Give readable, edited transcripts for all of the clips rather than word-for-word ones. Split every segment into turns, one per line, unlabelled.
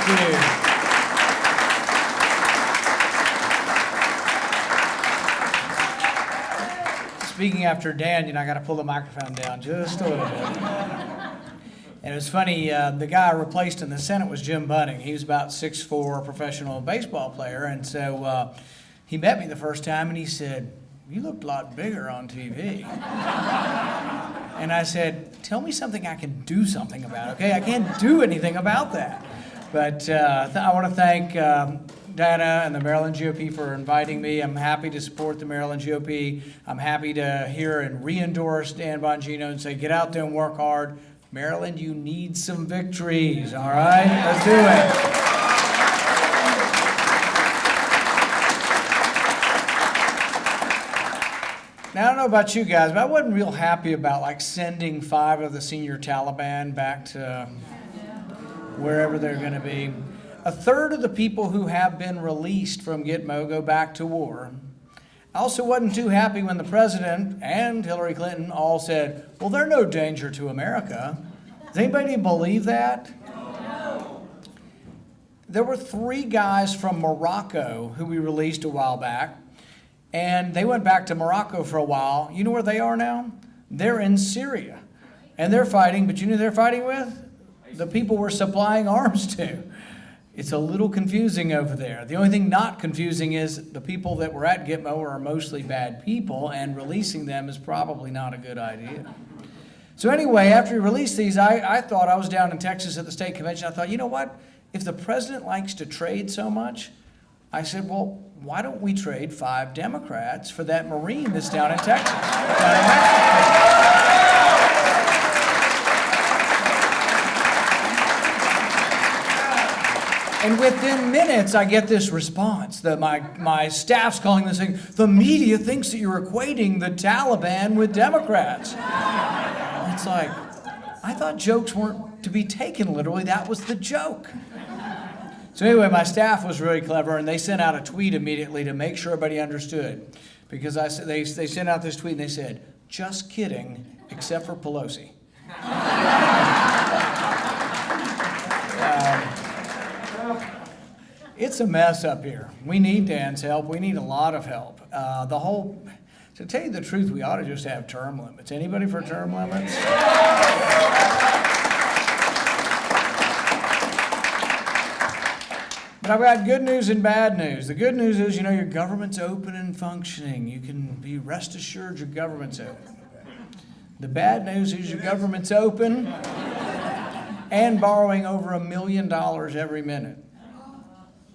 you. Speaking after Dan, I got to pull the microphone down just a little bit. And it was funny, the guy I replaced in the Senate was Jim Bunning. He was about 6'4", professional baseball player. And so he met me the first time and he said, "You looked a lot bigger on TV." And I said, "Tell me something I can do something about, okay? I can't do anything about that." But I want to thank Diana and the Maryland GOP for inviting me. I'm happy to support the Maryland GOP. I'm happy to hear and re-endorse Dan Bongino and say, get out there and work hard. Maryland, you need some victories, all right? Let's do it. Now, I don't know about you guys, but I wasn't real happy about sending 5 of the senior Taliban back to wherever they're going to be. A third of the people who have been released from Gitmo go back to war. I also wasn't too happy when the president and Hillary Clinton all said, well, they're no danger to America. Does anybody believe that? No. There were 3 guys from Morocco who we released a while back, and they went back to Morocco for a while. You know where they are now? They're in Syria, and they're fighting, but you know who they're fighting with? The people we're supplying arms to. It's a little confusing over there. The only thing not confusing is the people that were at Gitmo are mostly bad people, and releasing them is probably not a good idea. So anyway, after we released these, I thought, I was down in Texas at the state convention, I thought, you know what? If the president likes to trade so much, I said, well, why don't we trade 5 Democrats for that Marine that's down in Texas? And within minutes, I get this response that my staff's calling this saying, the media thinks that you're equating the Taliban with Democrats. It's like, I thought jokes weren't to be taken literally. That was the joke. So anyway, my staff was really clever, and they sent out a tweet immediately to make sure everybody understood. Because they sent out this tweet, and they said, just kidding, except for Pelosi. It's a mess up here. We need Dan's help. We need a lot of help. To tell you the truth, we ought to just have term limits. Anybody for term limits? But I've got good news and bad news. The good news is, your government's open and functioning. You can be rest assured your government's open. The bad news is your government's open and borrowing over $1 million every minute.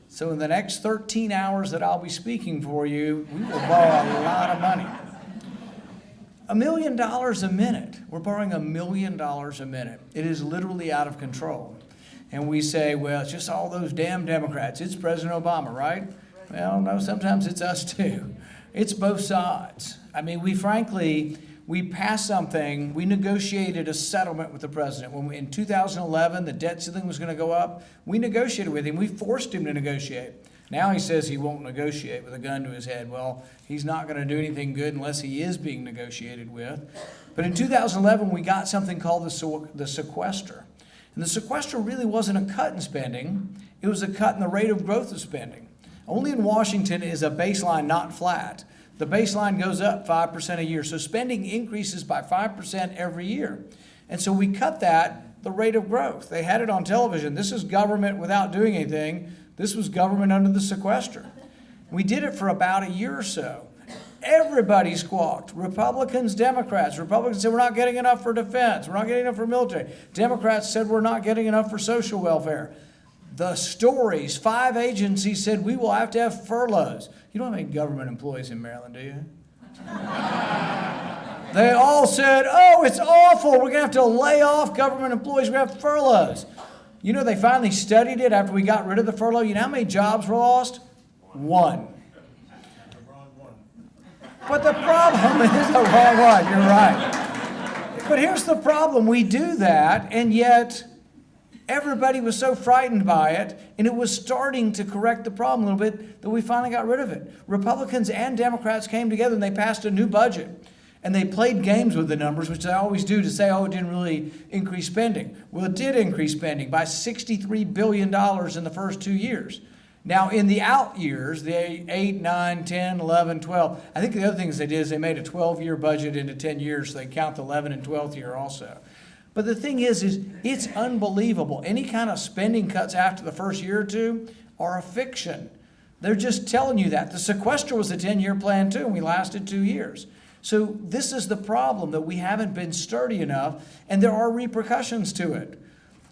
So in the next 13 hours that I'll be speaking for you, we will borrow a lot of money. $1 million a minute. We're borrowing $1 million a minute. It is literally out of control. And we say, well, it's just all those damn Democrats. It's President Obama, right? Well, no, sometimes it's us too. It's both sides. I mean, we passed something, we negotiated a settlement with the president. When in 2011, the debt ceiling was going to go up, we negotiated with him. We forced him to negotiate. Now he says he won't negotiate with a gun to his head. Well, he's not going to do anything good unless he is being negotiated with. But in 2011, we got something called the sequester. And the sequester really wasn't a cut in spending. It was a cut in the rate of growth of spending. Only in Washington is a baseline not flat. The baseline goes up 5% a year. So spending increases by 5% every year. And so we cut the rate of growth. They had it on television. This is government without doing anything. This was government under the sequester. We did it for about a year or so. Everybody squawked. Republicans, Democrats. Republicans said we're not getting enough for defense. We're not getting enough for military. Democrats said we're not getting enough for social welfare. The stories, 5 agencies said we will have to have furloughs. You don't have any government employees in Maryland, do you? They all said, oh, it's awful. We're going to have to lay off government employees. We have furloughs. They finally studied it after we got rid of the furlough. You know how many jobs were lost? 1. But the problem is the wrong one. You're right. But here's the problem. We do that, and yet everybody was so frightened by it, and it was starting to correct the problem a little bit, that we finally got rid of it. Republicans and Democrats came together, and they passed a new budget. And they played games with the numbers, which they always do, to say, oh, it didn't really increase spending. Well, it did increase spending by $63 billion in the first 2 years. Now, in the out years, the 8, 9, 10, 11, 12, I think the other things they did is they made a 12-year budget into 10 years, so they count the 11th and 12th year also. But the thing is it's unbelievable. Any kind of spending cuts after the first year or two are a fiction. They're just telling you that. The sequester was a 10-year plan too, and we lasted 2 years. So this is the problem, that we haven't been sturdy enough, and there are repercussions to it.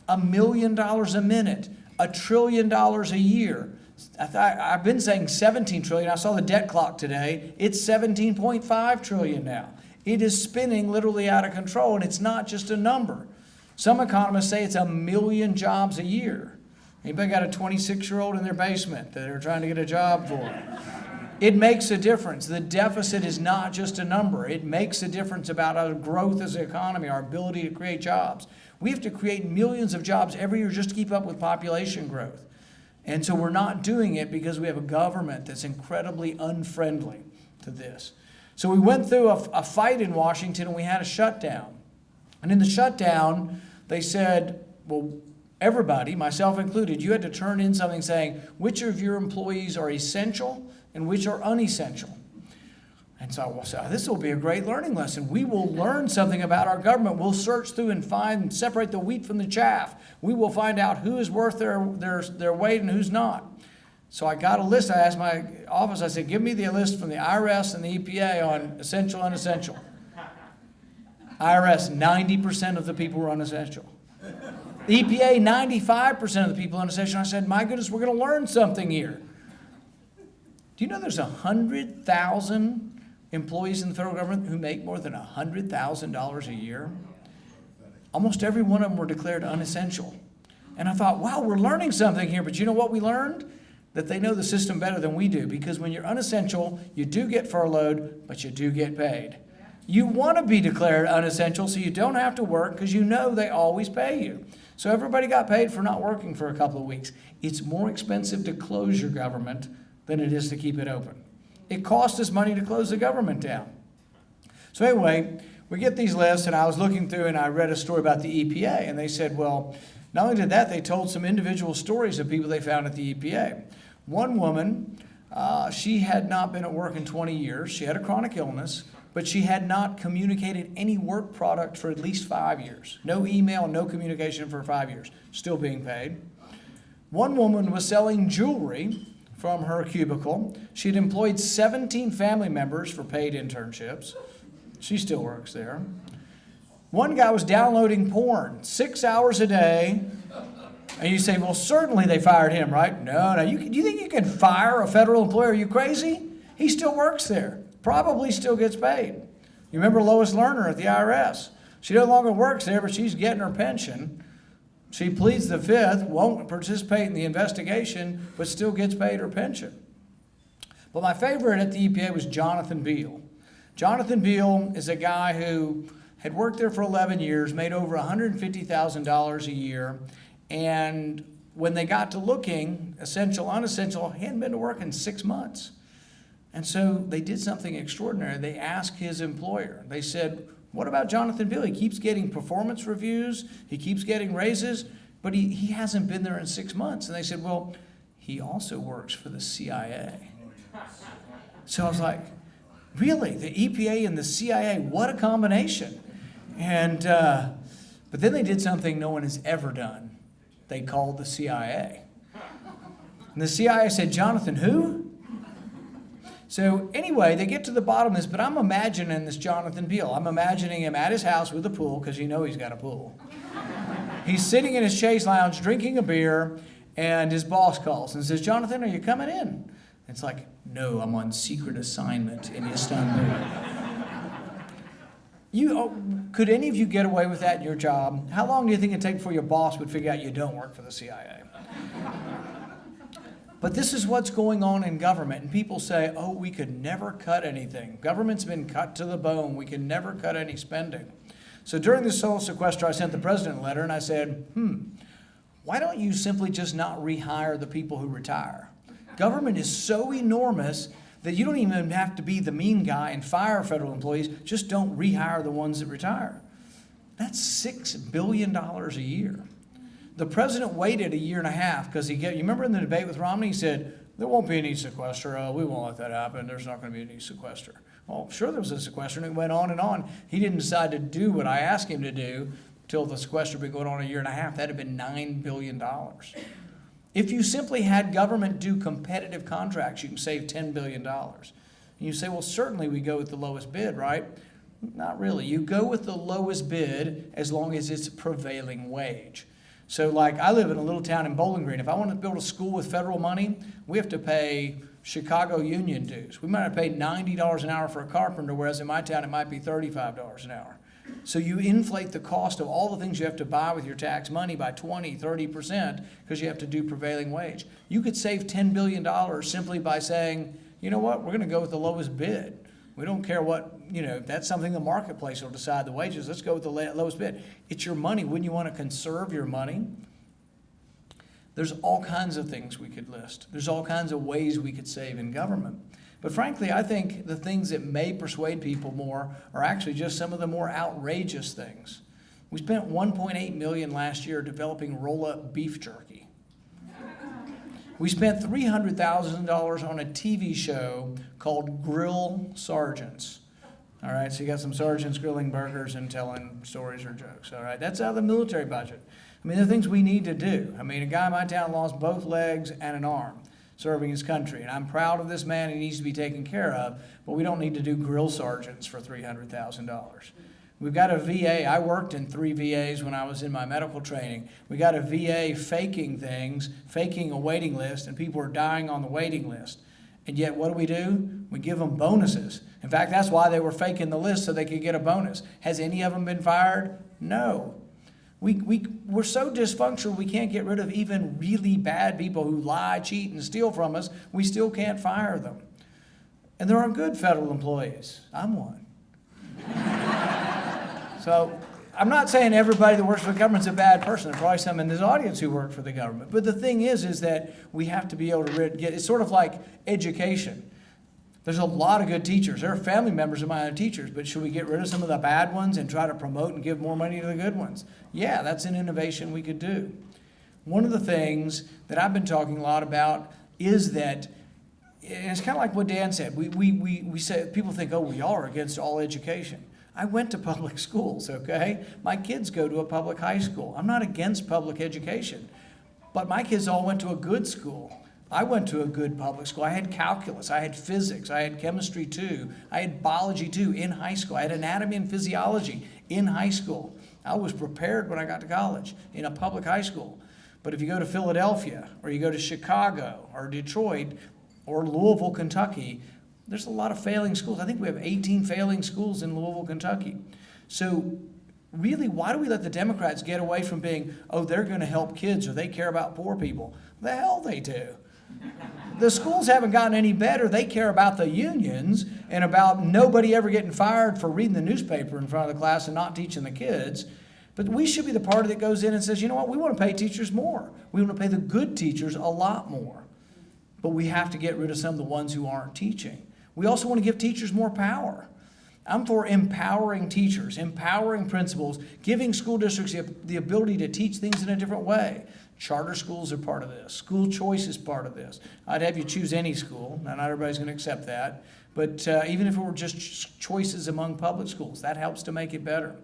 $1 million a minute, $1 trillion a year. I've been saying 17 trillion. I saw the debt clock today. It's 17.5 trillion now. It is spinning literally out of control, and it's not just a number. Some economists say it's 1 million jobs a year. Anybody got a 26-year-old in their basement that they're trying to get a job for? It makes a difference. The deficit is not just a number. It makes a difference about our growth as an economy, our ability to create jobs. We have to create millions of jobs every year just to keep up with population growth. And so we're not doing it because we have a government that's incredibly unfriendly to this. So we went through a fight in Washington, and we had a shutdown. And in the shutdown, they said, well, everybody, myself included, you had to turn in something saying which of your employees are essential and which are unessential. And so, well, this will be a great learning lesson. We will learn something about our government. We'll search through and find and separate the wheat from the chaff. We will find out who is worth their weight and who's not. So I got a list. I asked my office, I said, give me the list from the IRS and the EPA on essential, unessential. IRS, 90% of the people were unessential. The EPA, 95% of the people unessential. I said, my goodness, we're going to learn something here. Do you know there's 100,000 employees in the federal government who make more than $100,000 a year? Almost every one of them were declared unessential. And I thought, wow, we're learning something here. But you know what we learned? That they know the system better than we do. Because when you're unessential, you do get furloughed, but you do get paid. You want to be declared unessential so you don't have to work because you know they always pay you. So everybody got paid for not working for a couple of weeks. It's more expensive to close your government than it is to keep it open. It costs us money to close the government down. So anyway, we get these lists, and I was looking through and I read a story about the EPA, and they said, well, not only did that, they told some individual stories of people they found at the EPA. One woman, she had not been at work in 20 years. She had a chronic illness, but she had not communicated any work product for at least 5 years. No email, no communication for 5 years. Still being paid. One woman was selling jewelry from her cubicle. She had employed 17 family members for paid internships. She still works there. One guy was downloading porn 6 hours a day. And you say, well, certainly they fired him, right? No. Do you think you can fire a federal employee? Are you crazy? He still works there. Probably still gets paid. You remember Lois Lerner at the IRS. She no longer works there, but she's getting her pension. She pleads the fifth, won't participate in the investigation, but still gets paid her pension. But my favorite at the EPA was Jonathan Beale. Jonathan Beale is a guy who had worked there for 11 years, made over $150,000 a year, and when they got to looking, essential, unessential, he hadn't been to work in 6 months. And so they did something extraordinary. They asked his employer. They said, what about Jonathan Beale? He keeps getting performance reviews. He keeps getting raises, but he hasn't been there in 6 months. And they said, well, he also works for the CIA. So I was like, really? The EPA and the CIA? What a combination. And but then they did something no one has ever done. They called the CIA. And the CIA said, Jonathan, who? So anyway, they get to the bottom of this, but I'm imagining this Jonathan Beale. I'm imagining him at his house with a pool, because you know he's got a pool. He's sitting in his chaise lounge drinking a beer, and his boss calls and says, Jonathan, are you coming in? It's like, no, I'm on secret assignment in Istanbul. Could any of you get away with that in your job? How long do you think it'd take before your boss would figure out you don't work for the CIA? But this is what's going on in government. And people say, oh, we could never cut anything. Government's been cut to the bone. We can never cut any spending. So during the social sequester, I sent the president a letter and I said, why don't you simply just not rehire the people who retire? Government is so enormous that you don't even have to be the mean guy and fire federal employees, just don't rehire the ones that retire. That's $6 billion a year. The president waited a year and a half because you remember in the debate with Romney, he said, there won't be any sequester. We won't let that happen. There's not going to be any sequester. Well, sure there was a sequester, and it went on and on. He didn't decide to do what I asked him to do till the sequester had been going on a year and a half. That had been $9 billion. If you simply had government do competitive contracts, you can save $10 billion. And you say, well, certainly we go with the lowest bid, right? Not really. You go with the lowest bid as long as it's prevailing wage. So like I live in a little town in Bowling Green. If I want to build a school with federal money, we have to pay Chicago union dues. We might have paid $90 an hour for a carpenter, whereas in my town it might be $35 an hour. So you inflate the cost of all the things you have to buy with your tax money by 20, 30% because you have to do prevailing wage. You could save $10 billion simply by saying, you know what, we're going to go with the lowest bid. We don't care what, that's something the marketplace will decide the wages. Let's go with the lowest bid. It's your money. Wouldn't you want to conserve your money? There's all kinds of things we could list. There's all kinds of ways we could save in government. But frankly, I think the things that may persuade people more are actually just some of the more outrageous things. We spent $1.8 million last year developing roll-up beef jerky. We spent $300,000 on a TV show called Grill Sergeants. All right, so you got some sergeants grilling burgers and telling stories or jokes. All right, that's out of the military budget. I mean, there are things we need to do. I mean, a guy in my town lost both legs and an arm serving his country, and I'm proud of this man. He needs to be taken care of, but we don't need to do grill sergeants for $300,000. We've got a VA. I worked in 3 VAs when I was in my medical training. We got a VA faking things, faking a waiting list, and people are dying on the waiting list. And yet what do? We give them bonuses. In fact, that's why they were faking the list, so they could get a bonus. Has any of them been fired? No. We're so dysfunctional we can't get rid of even really bad people who lie, cheat, and steal from us. We still can't fire them. And there are good federal employees. I'm one. So I'm not saying everybody that works for the government's a bad person. There's probably some in this audience who work for the government. But the thing is that we have to be able to get, it's sort of like education. There's a lot of good teachers. There are family members of mine who are teachers, but should we get rid of some of the bad ones and try to promote and give more money to the good ones? Yeah, that's an innovation we could do. One of the things that I've been talking a lot about is that, and it's kind of like what Dan said, we say, people think, oh, we are against all education. I went to public schools, okay? My kids go to a public high school. I'm not against public education, but my kids all went to a good school. I went to a good public school. I had calculus, I had physics, I had chemistry too, I had biology too in high school. I had anatomy and physiology in high school. I was prepared when I got to college in a public high school. But if you go to Philadelphia, or you go to Chicago, or Detroit, or Louisville, Kentucky, there's a lot of failing schools. I think we have 18 failing schools in Louisville, Kentucky. So really, why do we let the Democrats get away from being, oh, they're going to help kids or they care about poor people? The hell they do. The schools haven't gotten any better. They care about the unions and about nobody ever getting fired for reading the newspaper in front of the class and not teaching the kids. But we should be the party that goes in and says, you know what, we want to pay teachers more. We want to pay the good teachers a lot more. But we have to get rid of some of the ones who aren't teaching. We also want to give teachers more power. I'm for empowering teachers, empowering principals, giving school districts the ability to teach things in a different way. Charter schools are part of this. School choice is part of this. I'd have you choose any school. Now, not everybody's going to accept that. But even if it were just choices among public schools, that helps to make it better.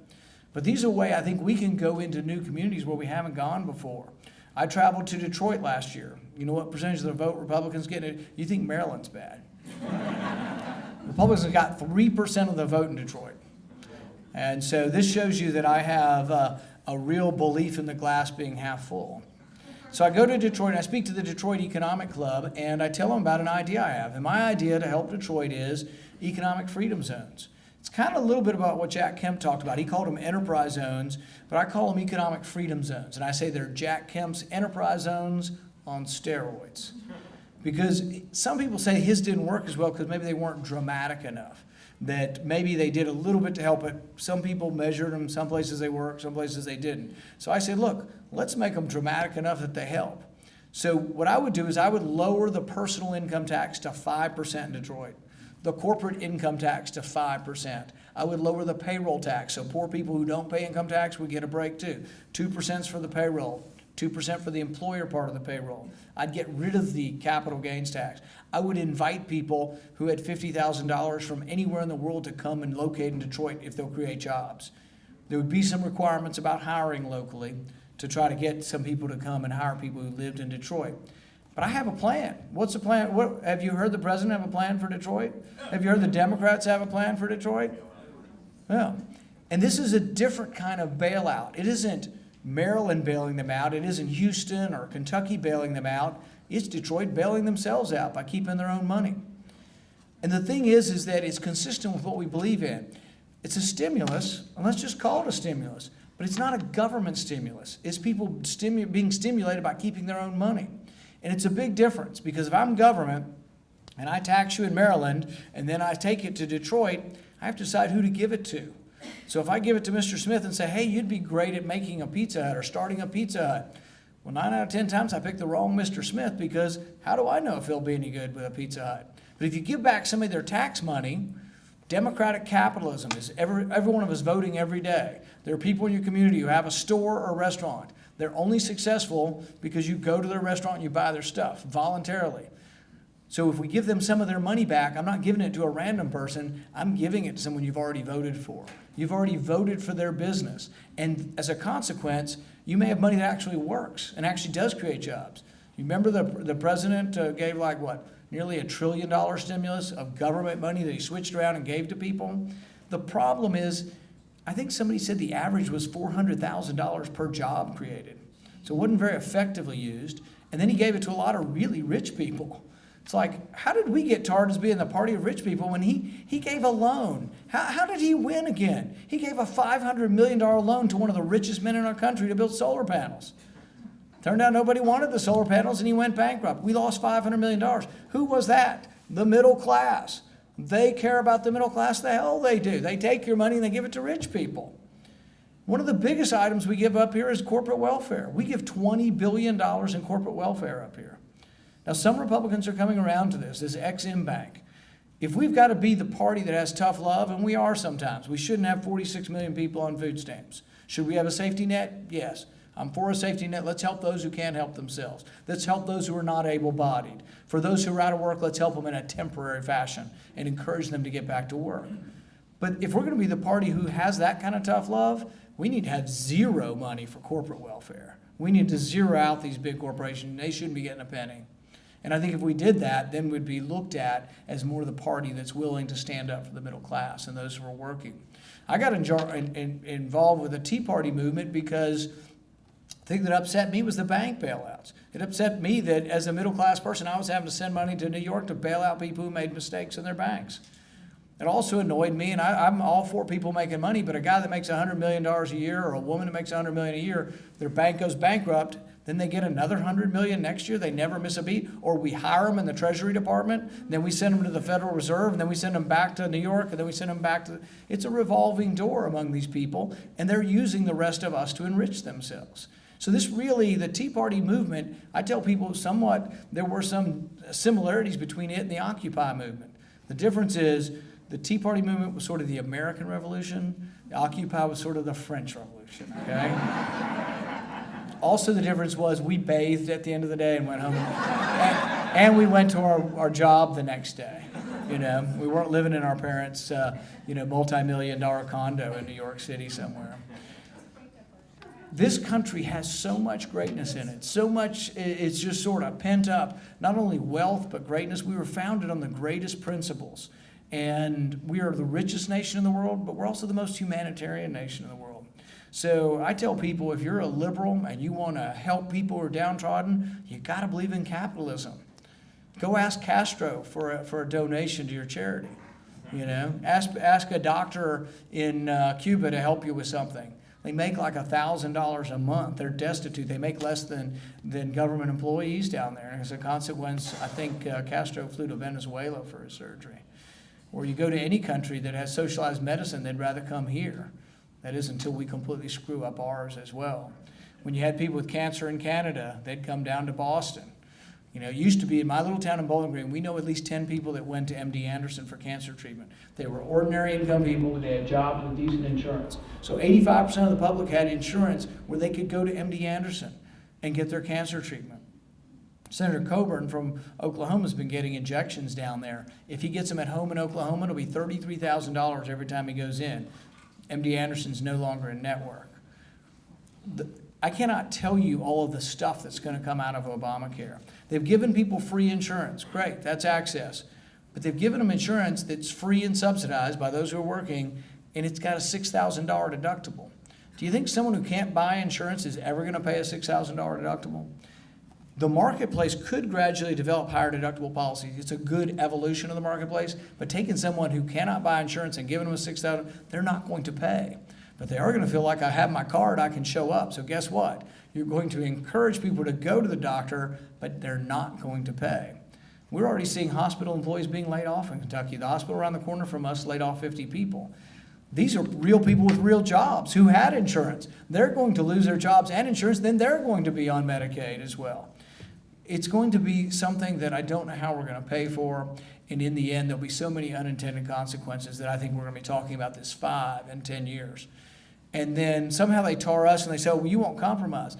But these are a way I think we can go into new communities where we haven't gone before. I traveled to Detroit last year. You know what percentage of the vote Republicans get? You think Maryland's bad. Republicans got 3% of the vote in Detroit. And so this shows you that I have a real belief in the glass being half full. So I go to Detroit and I speak to the Detroit Economic Club and I tell them about an idea I have. And my idea to help Detroit is economic freedom zones. It's kind of a little bit about what Jack Kemp talked about. He called them enterprise zones, but I call them economic freedom zones. And I say they're Jack Kemp's enterprise zones on steroids. Because some people say his didn't work as well because maybe they weren't dramatic enough. That maybe they did a little bit to help it. Some people measured them, some places they worked, some places they didn't. So I said, look, let's make them dramatic enough that they help. So what I would do is I would lower the personal income tax to 5% in Detroit, the corporate income tax to 5%. I would lower the payroll tax, so poor people who don't pay income tax would get a break too. 2% is for the payroll, 2% for the employer part of the payroll. I'd get rid of the capital gains tax. I would invite people who had $50,000 from anywhere in the world to come and locate in Detroit if they'll create jobs. There would be some requirements about hiring locally to try to get some people to come and hire people who lived in Detroit. But I have a plan. What's the plan? Have you heard the president have a plan for Detroit? Have you heard the Democrats have a plan for Detroit? Yeah. And this is a different kind of bailout. It isn't Maryland bailing them out. It isn't Houston or Kentucky bailing them out. It's Detroit bailing themselves out by keeping their own money. And the thing is that it's consistent with what we believe in. It's a stimulus, and let's just call it a stimulus. But it's not a government stimulus. It's people being stimulated by keeping their own money. And it's a big difference, because if I'm government and I tax you in Maryland and then I take it to Detroit, I have to decide who to give it to. So if I give it to Mr. Smith and say, hey, you'd be great at making a Pizza Hut or starting a Pizza Hut. Well, 9 out of 10 times I pick the wrong Mr. Smith, because how do I know if he'll be any good with a Pizza Hut? But if you give back some of their tax money, democratic capitalism is every one of us voting every day. There are people in your community who have a store or a restaurant. They're only successful because you go to their restaurant and you buy their stuff voluntarily. So if we give them some of their money back, I'm not giving it to a random person. I'm giving it to someone you've already voted for. You've already voted for their business. And as a consequence, you may have money that actually works and actually does create jobs. You remember the president gave nearly $1 trillion stimulus of government money that he switched around and gave to people? The problem is, I think somebody said the average was $400,000 per job created. So it wasn't very effectively used. And then he gave it to a lot of really rich people. It's like, how did we get tarred as being the party of rich people when he gave a loan? How did he win again? He gave a $500 million loan to one of the richest men in our country to build solar panels. Turned out nobody wanted the solar panels and he went bankrupt. We lost $500 million. Who was that? The middle class. They care about the middle class. The hell they do. They take your money and they give it to rich people. One of the biggest items we give up here is corporate welfare. We give $20 billion in corporate welfare up here. Now, some Republicans are coming around to this Ex-Im Bank. If we've got to be the party that has tough love, and we are sometimes, we shouldn't have 46 million people on food stamps. Should we have a safety net? Yes. I'm for a safety net. Let's help those who can't help themselves. Let's help those who are not able-bodied. For those who are out of work, let's help them in a temporary fashion and encourage them to get back to work. But if we're going to be the party who has that kind of tough love, we need to have zero money for corporate welfare. We need to zero out these big corporations. They shouldn't be getting a penny. And I think if we did that, then we'd be looked at as more the party that's willing to stand up for the middle class and those who are working. I got involved with the Tea Party movement because the thing that upset me was the bank bailouts. It upset me that as a middle class person, I was having to send money to New York to bail out people who made mistakes in their banks. It also annoyed me, and I'm all for people making money, but a guy that makes $100 million a year or a woman that makes $100 million a year, their bank goes bankrupt, then they get another $100 million next year. They never miss a beat. Or we hire them in the Treasury Department, then we send them to the Federal Reserve, and then we send them back to New York, and then we send them back to... It's a revolving door among these people, and they're using the rest of us to enrich themselves. So this really, the Tea Party movement, I tell people somewhat, there were some similarities between it and the Occupy movement. The difference is the Tea Party movement was sort of the American Revolution. The Occupy was sort of the French Revolution, okay? Also, the difference was we bathed at the end of the day and went home. And we went to our job the next day. You know, we weren't living in our parents' multi-million-dollar condo in New York City somewhere. This country has so much greatness in it, so much, it's just sort of pent up, not only wealth, but greatness. We were founded on the greatest principles. And we are the richest nation in the world, but we're also the most humanitarian nation in the world. So I tell people, if you're a liberal and you want to help people who are downtrodden, you got to believe in capitalism. Go ask Castro for a donation to your charity. You know, ask a doctor in Cuba to help you with something. They make like $1,000 a month. They're destitute. They make less than government employees down there. And as a consequence, I think Castro flew to Venezuela for his surgery. Or you go to any country that has socialized medicine, they'd rather come here. That is until we completely screw up ours as well. When you had people with cancer in Canada, they'd come down to Boston. You know, it used to be in my little town in Bowling Green, we know at least 10 people that went to MD Anderson for cancer treatment. They were ordinary income people, but they had jobs with decent insurance. So 85% of the public had insurance where they could go to MD Anderson and get their cancer treatment. Senator Coburn from Oklahoma has been getting injections down there. If he gets them at home in Oklahoma, it'll be $33,000 every time he goes in. MD Anderson's no longer in network. I cannot tell you all of the stuff that's going to come out of Obamacare. They've given people free insurance. Great, that's access. But they've given them insurance that's free and subsidized by those who are working, and it's got a $6,000 deductible. Do you think someone who can't buy insurance is ever going to pay a $6,000 deductible? The marketplace could gradually develop higher deductible policies. It's a good evolution of the marketplace, but taking someone who cannot buy insurance and giving them a $6,000, they're not going to pay. But they are going to feel like I have my card, I can show up. So guess what? You're going to encourage people to go to the doctor, but they're not going to pay. We're already seeing hospital employees being laid off in Kentucky. The hospital around the corner from us laid off 50 people. These are real people with real jobs who had insurance. They're going to lose their jobs and insurance, then they're going to be on Medicaid as well. It's going to be something that I don't know how we're going to pay for. And in the end, there'll be so many unintended consequences that I think we're going to be talking about this 5 and 10 years. And then somehow they tar us and they say, oh, well, you won't compromise.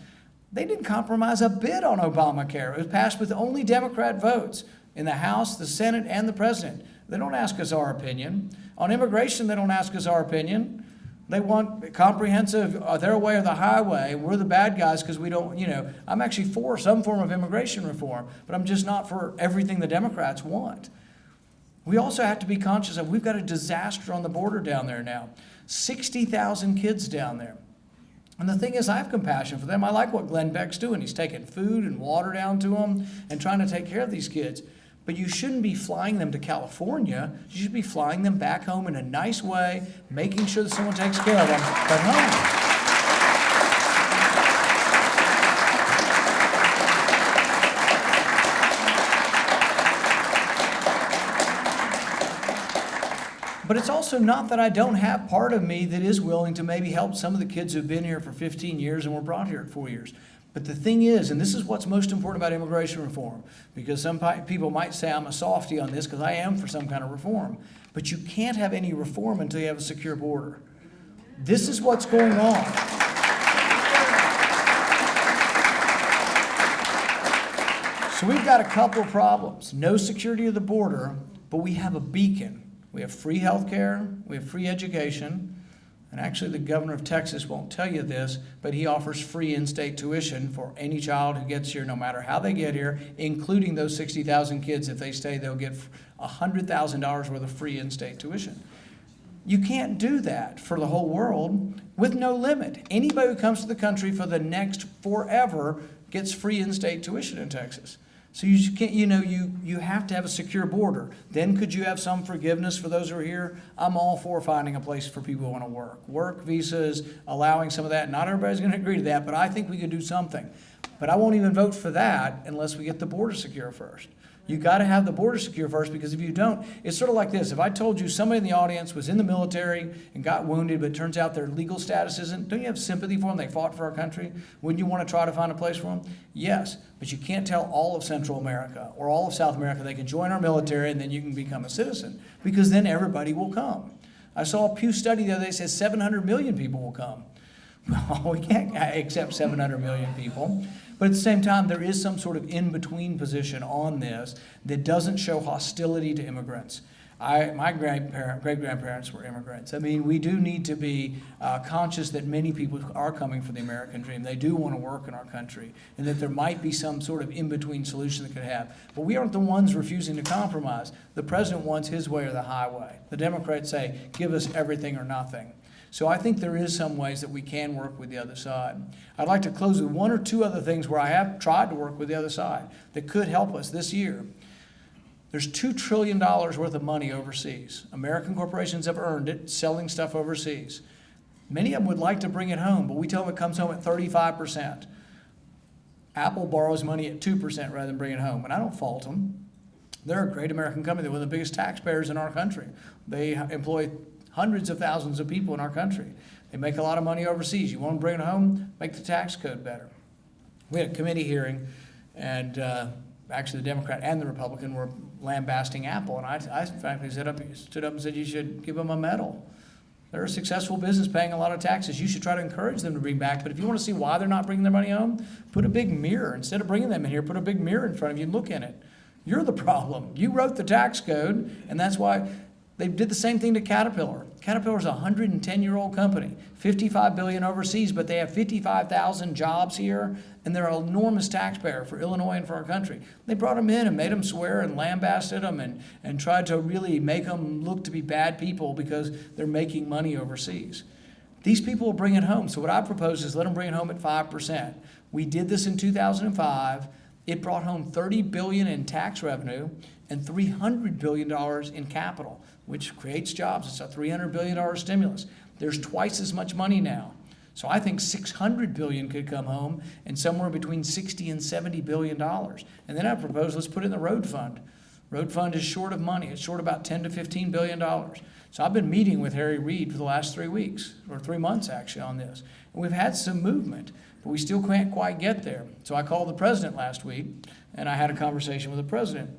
They didn't compromise a bit on Obamacare. It was passed with only Democrat votes in the House, the Senate, and the President. They don't ask us our opinion. On immigration, they don't ask us our opinion. They want comprehensive, their way or the highway. We're the bad guys because we don't, I'm actually for some form of immigration reform, but I'm just not for everything the Democrats want. We also have to be conscious of we've got a disaster on the border down there now. 60,000 kids down there. And the thing is, I have compassion for them. I like what Glenn Beck's doing. He's taking food and water down to them and trying to take care of these kids. But you shouldn't be flying them to California. You should be flying them back home in a nice way, making sure that someone takes care of them at home. But it's also not that I don't have part of me that is willing to maybe help some of the kids who've been here for 15 years and were brought here at 4 years. But the thing is, and this is what's most important about immigration reform, because some people might say I'm a softie on this because I am for some kind of reform, but you can't have any reform until you have a secure border. This is what's going on. So we've got a couple of problems. No security of the border, but we have a beacon. We have free health care, we have free education, and actually the governor of Texas won't tell you this, but he offers free in-state tuition for any child who gets here, no matter how they get here, including those 60,000 kids. If they stay, they'll get $100,000 worth of free in-state tuition. You can't do that for the whole world with no limit. Anybody who comes to the country for the next forever gets free in-state tuition in Texas. So you can't, you have to have a secure border. Then could you have some forgiveness for those who are here? I'm all for finding a place for people who want to work. Work visas, allowing some of that. Not everybody's going to agree to that, but I think we could do something. But I won't even vote for that unless we get the border secure first. You got to have the border secure first, because if you don't, it's sort of like this. If I told you somebody in the audience was in the military and got wounded, but it turns out their legal status isn't, don't you have sympathy for them? They fought for our country. Wouldn't you want to try to find a place for them? Yes, but you can't tell all of Central America or all of South America they can join our military and then you can become a citizen, because then everybody will come. I saw a Pew study the other day that says 700 million people will come. Well, we can't accept 700 million people. But at the same time, there is some sort of in-between position on this that doesn't show hostility to immigrants. My great-grandparents were immigrants. I mean, we do need to be conscious that many people are coming for the American dream. They do want to work in our country, and that there might be some sort of in-between solution that could have. But we aren't the ones refusing to compromise. The president wants his way or the highway. The Democrats say, give us everything or nothing. So I think there is some ways that we can work with the other side. I'd like to close with one or two other things where I have tried to work with the other side that could help us this year. There's $2 trillion worth of money overseas. American corporations have earned it selling stuff overseas. Many of them would like to bring it home, but we tell them it comes home at 35%. Apple borrows money at 2% rather than bring it home, and I don't fault them. They're a great American company. They're one of the biggest taxpayers in our country. They employ hundreds of thousands of people in our country. They make a lot of money overseas. You want to bring it home? Make the tax code better. We had a committee hearing, and actually the Democrat and the Republican were lambasting Apple, and I frankly stood up and said you should give them a medal. They're a successful business paying a lot of taxes. You should try to encourage them to bring back. But if you want to see why they're not bringing their money home, put a big mirror. Instead of bringing them in here, put a big mirror in front of you and look in it. You're the problem. You wrote the tax code, and that's why they did the same thing to Caterpillar. Caterpillar's a 110-year-old company, $55 billion overseas, but they have 55,000 jobs here, and they're an enormous taxpayer for Illinois and for our country. They brought them in and made them swear and lambasted them and tried to really make them look to be bad people because they're making money overseas. These people will bring it home. So what I propose is let them bring it home at 5%. We did this in 2005. It brought home $30 billion in tax revenue and $300 billion in capital, which creates jobs. It's a $300 billion stimulus. There's twice as much money now. So I think $600 billion could come home and somewhere between $60 and $70 billion. And then I propose let's put it in the road fund. Road fund is short of money. It's short about $10 to $15 billion. So I've been meeting with Harry Reid for the last 3 weeks, or 3 months actually, on this. And we've had some movement, but we still can't quite get there. So I called the president last week, and I had a conversation with the president.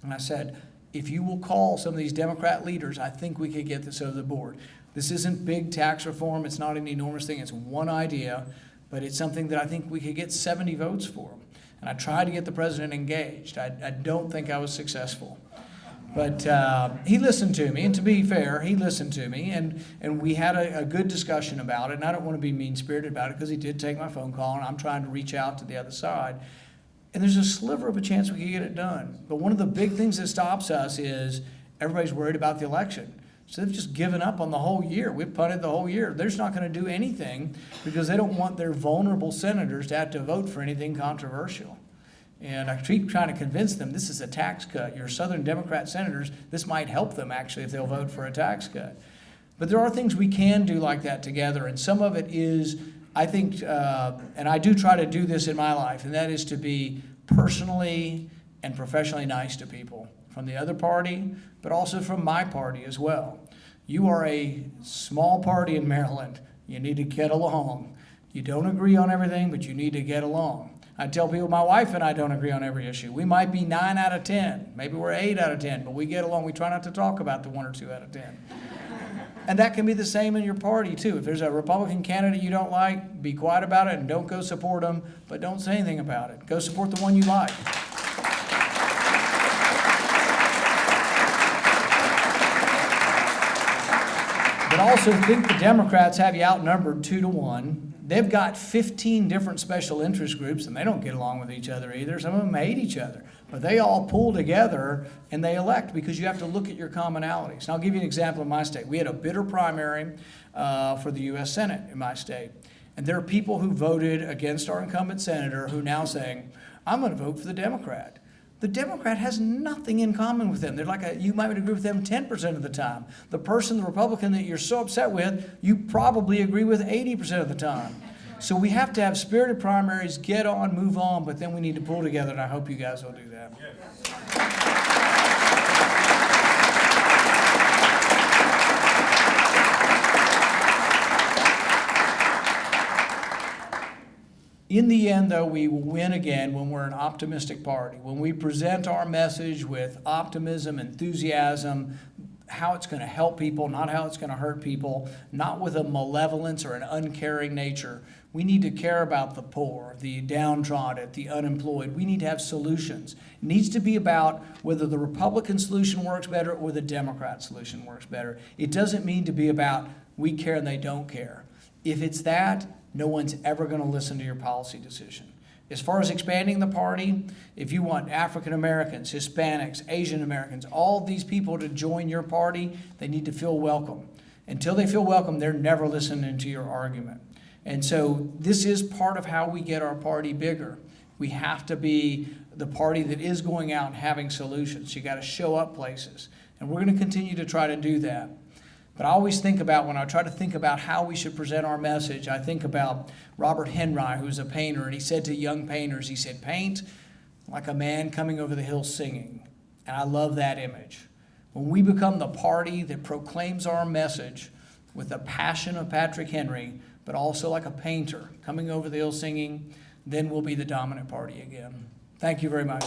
And I said, if you will call some of these Democrat leaders, I think we could get this over the board. This isn't big tax reform. It's not an enormous thing. It's one idea, but it's something that I think we could get 70 votes for. And I tried to get the president engaged. I don't think I was successful. But he listened to me, and to be fair, he listened to me, and we had a good discussion about it. And I don't want to be mean-spirited about it because he did take my phone call, and I'm trying to reach out to the other side. And there's a sliver of a chance we could get it done. But one of the big things that stops us is everybody's worried about the election. So they've just given up on the whole year. We've punted the whole year. They're just not going to do anything because they don't want their vulnerable senators to have to vote for anything controversial. And I keep trying to convince them this is a tax cut. Your Southern Democrat senators, this might help them actually if they'll vote for a tax cut. But there are things we can do like that together, and some of it is, I think, and I do try to do this in my life, and that is to be personally and professionally nice to people from the other party, but also from my party as well. You are a small party in Maryland. You need to get along. You don't agree on everything, but you need to get along. I tell people my wife and I don't agree on every issue. We might be 9 out of 10. Maybe we're 8 out of 10, but we get along. We try not to talk about the 1 or 2 out of 10. And that can be the same in your party, too. If there's a Republican candidate you don't like, be quiet about it and don't go support them, but don't say anything about it. Go support the one you like. But also think the Democrats have you outnumbered 2 to 1. They've got 15 different special interest groups, and they don't get along with each other either. Some of them hate each other. But they all pull together, and they elect because you have to look at your commonalities. And I'll give you an example in my state. We had a bitter primary for the U.S. Senate in my state. And there are people who voted against our incumbent senator who now saying, I'm going to vote for the Democrat. The Democrat has nothing in common with them. They're like you might agree with them 10% of the time. The person, the Republican that you're so upset with, you probably agree with 80% of the time. So we have to have spirited primaries, get on, move on, but then we need to pull together, and I hope you guys will do that. In the end, though, we will win again when we're an optimistic party, when we present our message with optimism, enthusiasm, how it's going to help people, not how it's going to hurt people, not with a malevolence or an uncaring nature. We need to care about the poor, the downtrodden, the unemployed. We need to have solutions. It needs to be about whether the Republican solution works better or the Democrat solution works better. It doesn't mean to be about we care and they don't care. If it's that, no one's ever going to listen to your policy decision. As far as expanding the party, if you want African Americans, Hispanics, Asian Americans, all these people to join your party, they need to feel welcome. Until they feel welcome, they're never listening to your argument. And so this is part of how we get our party bigger. We have to be the party that is going out and having solutions. You got to show up places. And we're going to continue to try to do that. But I always think about, when I try to think about how we should present our message, I think about Robert Henry, who's a painter, and he said to young painters, he said, paint like a man coming over the hill singing. And I love that image. When we become the party that proclaims our message, with the passion of Patrick Henry, but also like a painter coming over the hill singing, then we'll be the dominant party again. Thank you very much.